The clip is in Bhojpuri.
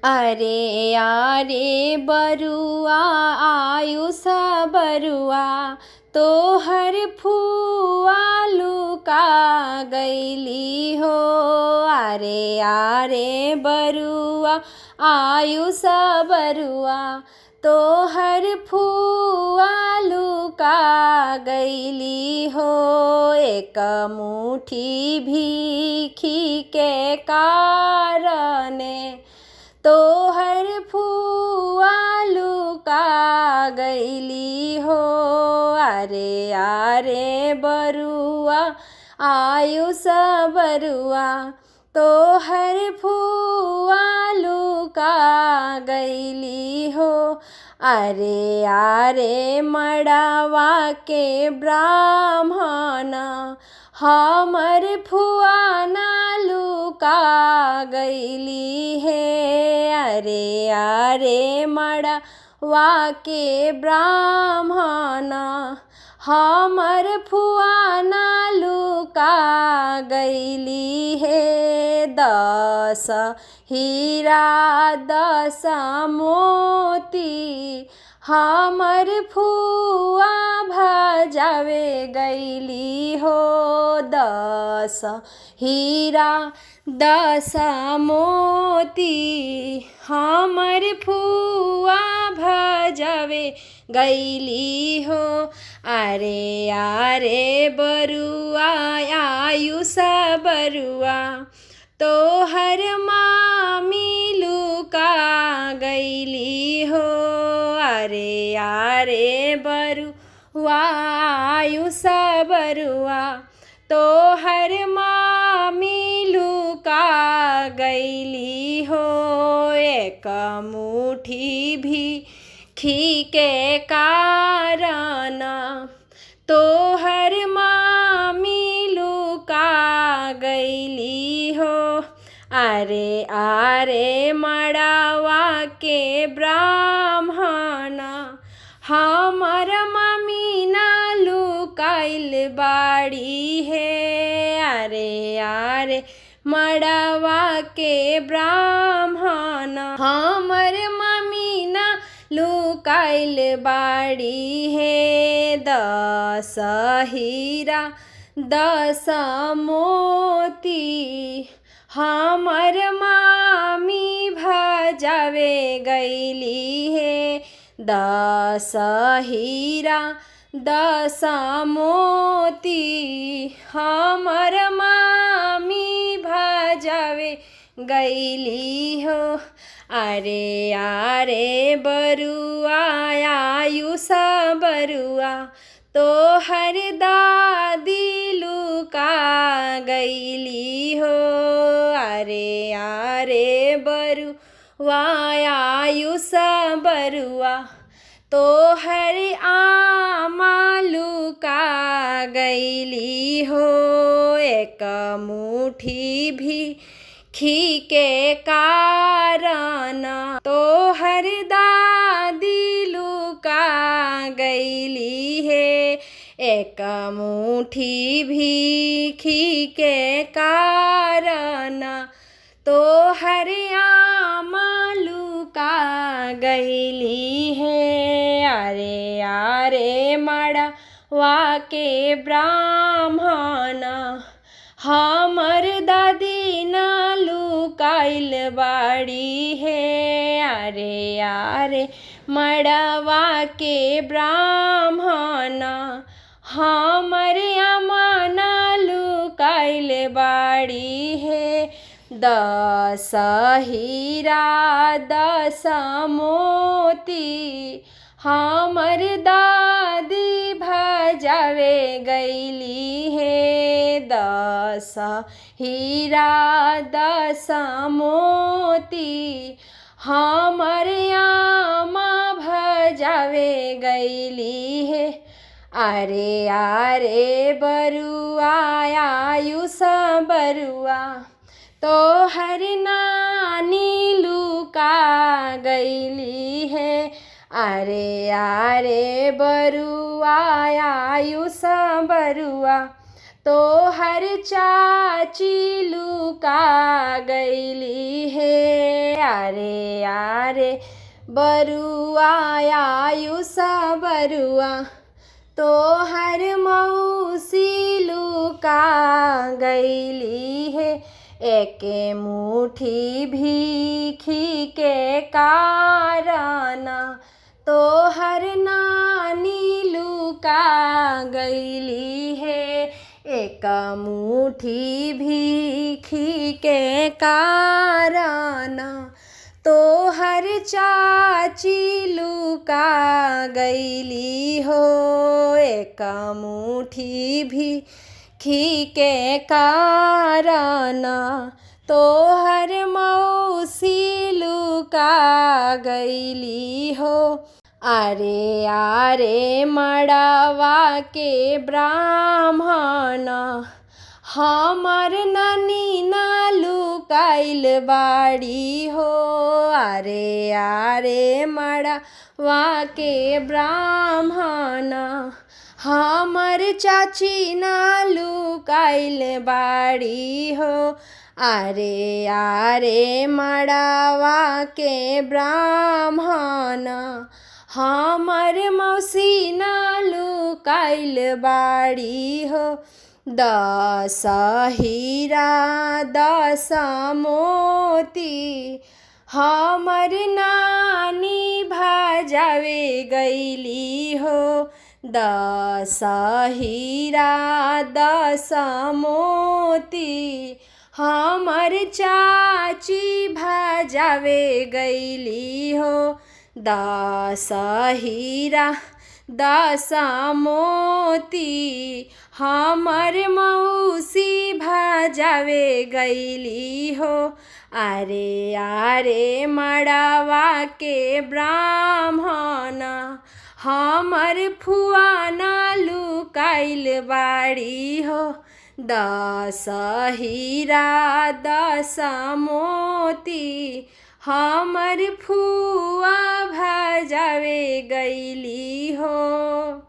अरे यारे बरुआ आयुष बरुआ तोहर फुआ लुका गईली हो। अरे यारे बरुआ आयुष बरुआ तोहर फुआ लुका गईली हो। एक मुट्ठी भीखी के कारणे तोहर फुआ लुका गईली हो। अरे यारे बरुआ आयुष बरुआ तोहर फुआ लुका गईली हो। अरे यारे मड़वा के ब्राह्मण हमर फुआ ना लुका गईली है। अरे यारे मड़वा के ब्राह्मण हमर फुआ ना लुका गईली है। 10 हीरा 10 मोती हमर फुआ भजावे गईली हो। 10 हीरा 10 मोती हमर फुआ भजावे गईली हो। अरे यारे बरुआ आयुष बरुआ तोहर मामी लुका गईली हो। अरे यारे बरुआ आयुष बरुआ तोहर मामी लुका गईली हो। एक मुट्ठी भीखी के कारण तोहर मामी लुका गईली हो। अरे आरे मड़वा के ब्राह्मण हमर मामी ना लुकाइल बाड़ी है। अरे यारे मड़वा के ब्राह्मण हमर मामी ना लुकाइल बाड़ी है। 10 हीरा 10 मोती हमर मामी भजावे गईली है। 10 हीरा 10 मोती हमर मामी भजावे गईली हो। अरे यारे बरुआ आयुष बरुआ तोहर दादी लुका गईली हो। अरे यारे बरुआ आयुष बरुआ तोहर आमा लुका गईली हो। एक मुट्ठी भीखी के कारण तोहर दादी लुका गईली है। एक मुट्ठी भीखी के कारण तोहर आमा लुका गईली है। अरे यारे मड़वा के ब्राह्मण हमर दादी ना लुकाइल बाड़ी है। अरे यारे मड़वा के ब्राह्मण हमर अम्मा ना लुकाइल बाड़ी है। 10 हीरा 10 मोती हमर दादी भजावे गईली है। 10 हीरा 10 मोती हमर आमा भजावे गईली है। अरे यारे बरुआ आयुष बरुआ तोहर नानी लुका गईली है। अरे यारे बरुआ आयुष बरुआ तोहर चाची लुका गईली हे। आरे आरे बरुआ आयुष बरुआ तोहर मौसी लुका गईली हे। एके मुट्ठी भीखी के कारण तोहर नानी लुका गईली हे। एक मुट्ठी भीखी के कारण तोहर चाची लुका गईली हो। एक मुट्ठी भीखी के कारण तोहर मौसी लुका गईली हो। आरे आरे मड़वा के ब्राह्मण हमर नानी ना लुकाइल बाड़ी हो। आरे आरे मड़वा के ब्राह्मण हमर चाची ना लुकाइल बाड़ी हो। आरे आरे मड़वा के ब्राह्मण हमर मौसी ना लुकाइल बाड़ी हो। 10 हीरा 10 मोती हमर नानी भजावे गईली हो। 10 हीरा 10 मोती हमर चाची भजावे गईली हो। 10 हीरा 10 मोती हमर मौसी भजावे गईली हो। आरे आरे मड़वा के ब्राह्मण हमर फुआ ना लुकाइल बाड़ी हो। 10 हीरा 10 मोती हमर फुआ भजावे गईली हो।